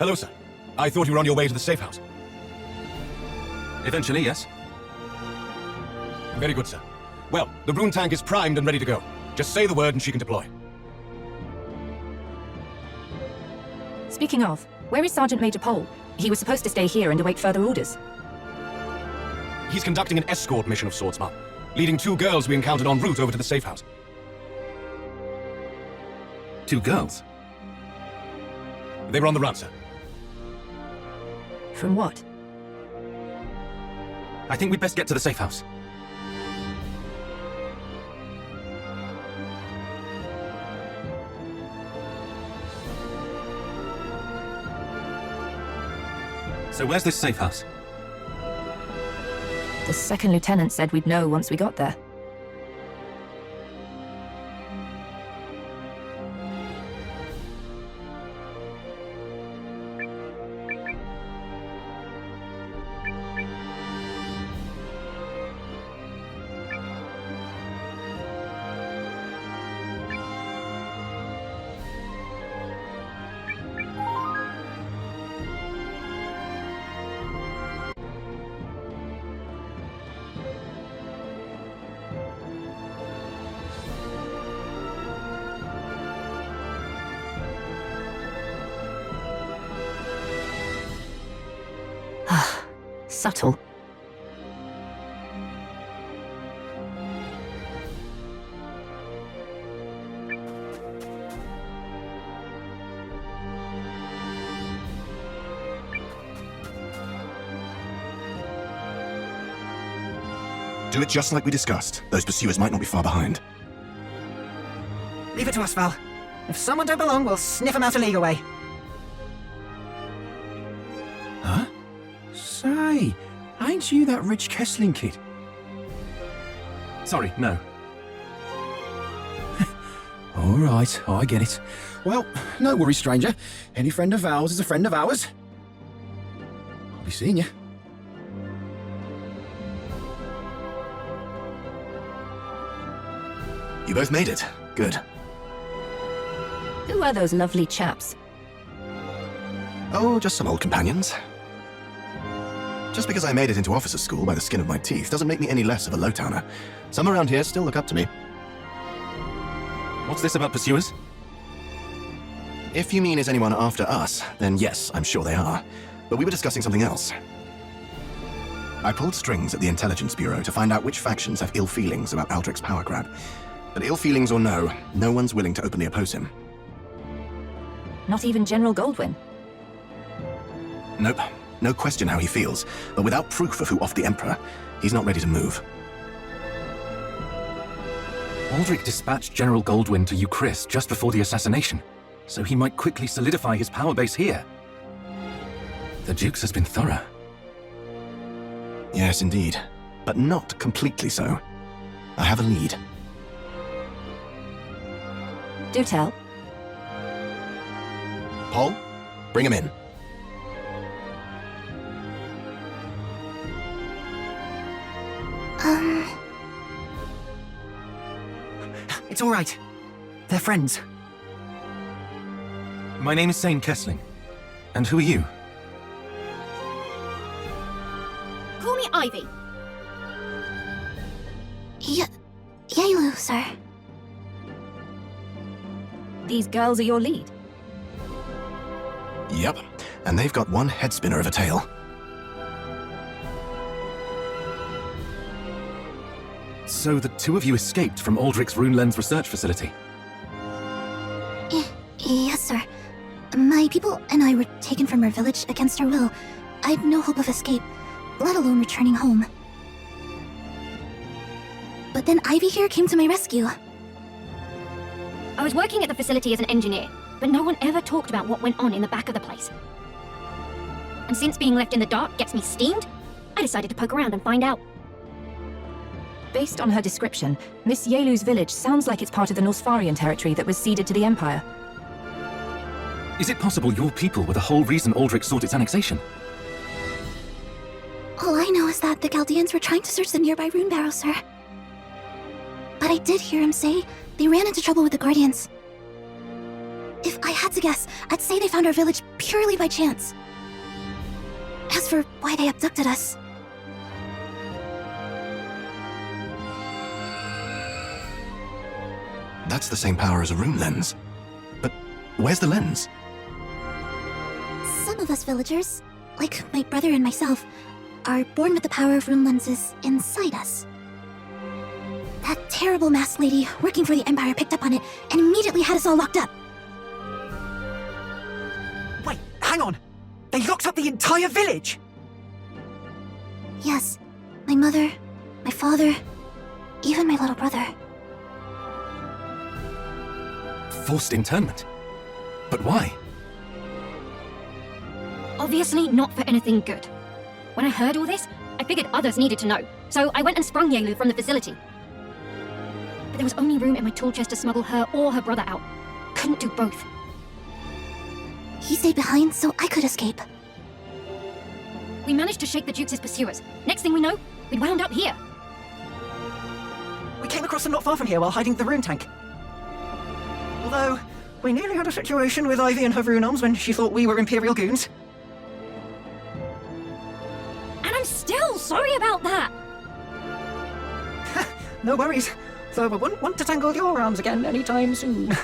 Hello, sir. I thought you were on your way to the safe house. Eventually, yes. Very good, sir. Well, the rune tank is primed and ready to go. Just say the word and she can deploy. Speaking of, where is Sergeant Major Pole? He was supposed to stay here and await further orders. He's conducting an escort mission of sorts, ma'am, leading 2 girls we encountered en route over to the safe house. 2 girls? They were on the run, sir. From what? I think we'd best get to the safe house. So where's this safe house? The second lieutenant said we'd know once we got there. Subtle. Do it just like we discussed. Those pursuers might not be far behind. Leave it to us, Val. If someone don't belong, we'll sniff them out a league away. Huh? Say, ain't you that rich Kesling kid? Sorry, no. All right, I get it. Well, no worries, stranger. Any friend of ours is a friend of ours. I'll be seeing you. You both made it. Good. Who are those lovely chaps? Oh, just some old companions. Just because I made it into officer school by the skin of my teeth doesn't make me any less of a low-towner. Some around here still look up to me. What's this about pursuers? If you mean is anyone after us, then yes, I'm sure they are. But we were discussing something else. I pulled strings at the Intelligence Bureau to find out which factions have ill feelings about Aldrich's power grab. But ill feelings or no one's willing to openly oppose him. Not even General Goldwin? Nope. No question how he feels, but without proof of who offed the Emperor, he's not ready to move. Aldrich dispatched General Goldwin to Ukris just before the assassination, so he might quickly solidify his power base here. The Duke's has been thorough. Yes, indeed. But not completely so. I have a lead. Do tell. Paul, bring him in. It's all right. They're friends. My name is Seign Kesling. And who are you? Call me Ivy. Yaelu, sir. These girls are your lead? Yep. And they've got one head spinner of a tail. So the 2 of you escaped from Aldrich's Rune Lens research facility? Yes, sir. My people and I were taken from our village against our will. I had no hope of escape, let alone returning home. But then Ivy here came to my rescue. I was working at the facility as an engineer, but no one ever talked about what went on in the back of the place. And since being left in the dark gets me steamed, I decided to poke around and find out. Based on her description, Miss Yaelu's village sounds like it's part of the Norsfarian territory that was ceded to the Empire. Is it possible your people were the whole reason Aldrich sought its annexation? All I know is that the Chaldeans were trying to search the nearby rune barrow, sir. But I did hear him say they ran into trouble with the Guardians. If I had to guess, I'd say they found our village purely by chance. As for why they abducted us... That's the same power as a rune lens. But where's the lens? Some of us villagers, like my brother and myself, are born with the power of rune lenses inside us. That terrible masked lady working for the Empire picked up on it and immediately had us all locked up. Wait, hang on! They locked up the entire village! Yes, my mother, my father, even my little brother. Forced internment? But why? Obviously not for anything good. When I heard all this, I figured others needed to know, so I went and sprung Yaelu from the facility. But there was only room in my tool chest to smuggle her or her brother out. Couldn't do both. He stayed behind so I could escape. We managed to shake the Duke's pursuers. Next thing we know, we'd wound up here. We came across them not far from here while hiding the rune tank. Although, we nearly had a situation with Ivy and her rune arms when she thought we were Imperial goons. And I'm still sorry about that! No worries, though I wouldn't want to tangle your arms again anytime soon.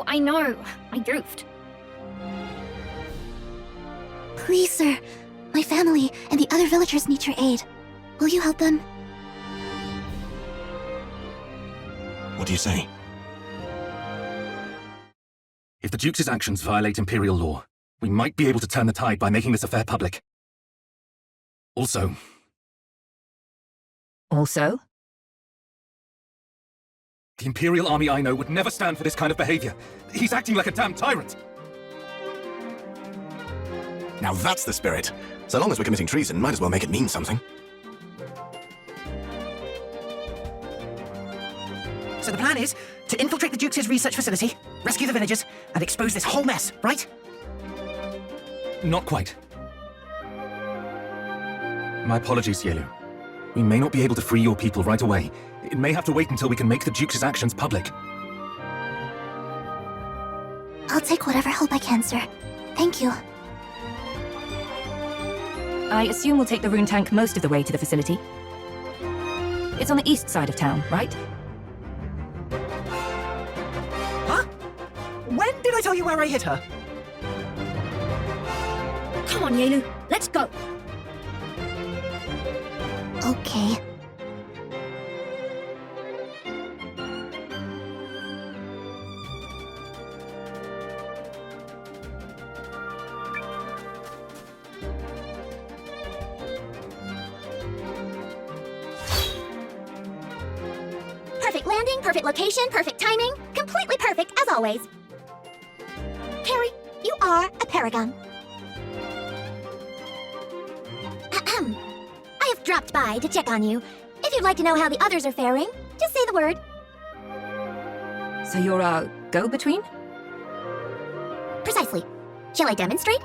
I know. I goofed. Please, sir. My family and the other villagers need your aid. Will you help them? What do you say? If the Duke's actions violate Imperial law, we might be able to turn the tide by making this affair public. Also, the Imperial army I know would never stand for this kind of behavior. He's acting like a damn tyrant. Now that's the spirit. So long as we're committing treason, might as well make it mean something. So the plan is to infiltrate the Duke's research facility, rescue the villagers, and expose this whole mess, right? Not quite. My apologies, Yaelu. We may not be able to free your people right away. It may have to wait until we can make the Duke's actions public. I'll take whatever help I can, sir. Thank you. I assume we'll take the rune tank most of the way to the facility. It's on the east side of town, right? Huh? When did I tell you where I hid her? Come on, Yaelu, let's go! Okay. Perfect landing, perfect location, perfect timing. Completely perfect, as always. Harry, you are a paragon. Ahem. I have dropped by to check on you. If you'd like to know how the others are faring, just say the word. So you're our go-between? Precisely. Shall I demonstrate?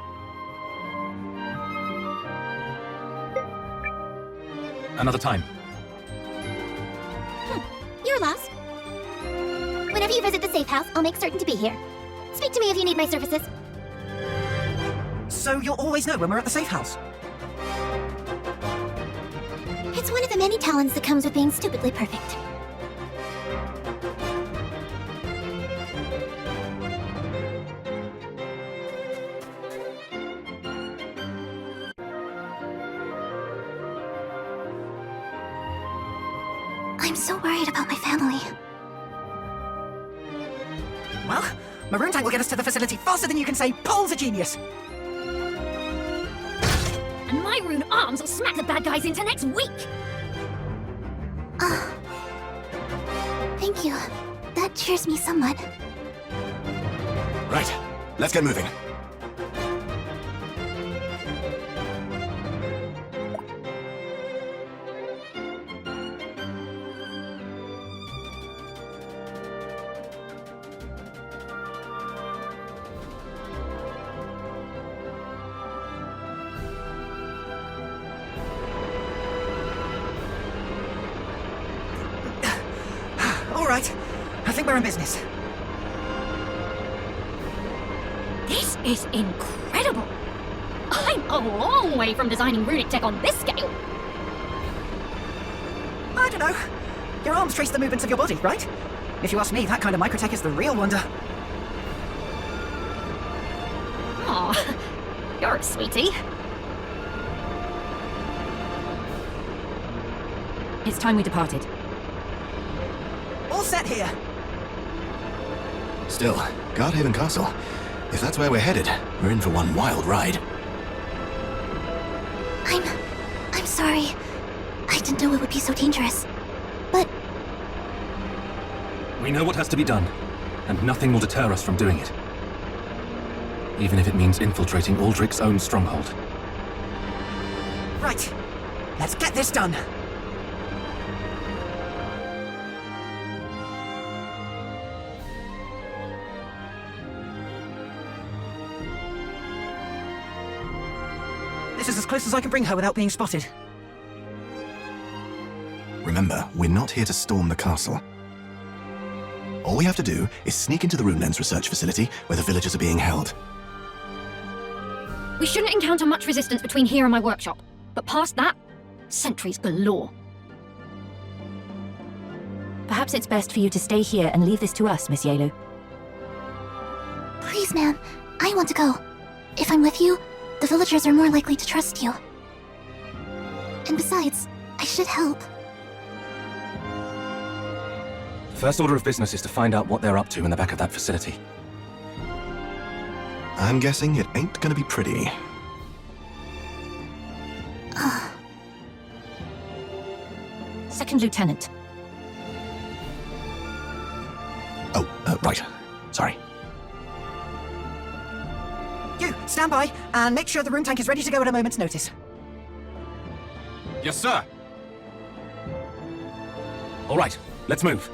Another time. Your loss. Whenever you visit the safe house, I'll make certain to be here. Speak to me if you need my services. So you'll always know when we're at the safe house? It's one of the many talents that comes with being stupidly perfect. I'm so worried about my family. Well, Maroon Tank will get us to the facility faster than you can say Paul's a genius. And my rune arms will smack the bad guys into next week! Thank you. That cheers me somewhat. Right, let's get moving. think we're in business. This is incredible! I'm a long way from designing runic tech on this scale. I don't know. Your arms trace the movements of your body, right? If you ask me, that kind of microtech is the real wonder. Aw, you're a sweetie. It's time we departed. All set here. Still, Guardhaven Castle. If that's where we're headed, we're in for one wild ride. I'm sorry. I didn't know it would be so dangerous. But We know what has to be done, and nothing will deter us from doing it. Even if it means infiltrating Aldrich's own stronghold. Right. Let's get this done. This is as close as I can bring her without being spotted. Remember, we're not here to storm the castle. All we have to do is sneak into the Runelands research facility where the villagers are being held. We shouldn't encounter much resistance between here and my workshop. But past that, sentries galore. Perhaps it's best for you to stay here and leave this to us, Miss Yaelu. please, man, I want to go. If I'm with you, the villagers are more likely to trust you. And besides, I should help. First order of business is to find out what they're up to in the back of that facility. I'm guessing it ain't gonna be pretty. Second Lieutenant. Oh, right. Sorry. You, stand by, and make sure the room tank is ready to go at a moment's notice. Yes, sir. All right, let's move.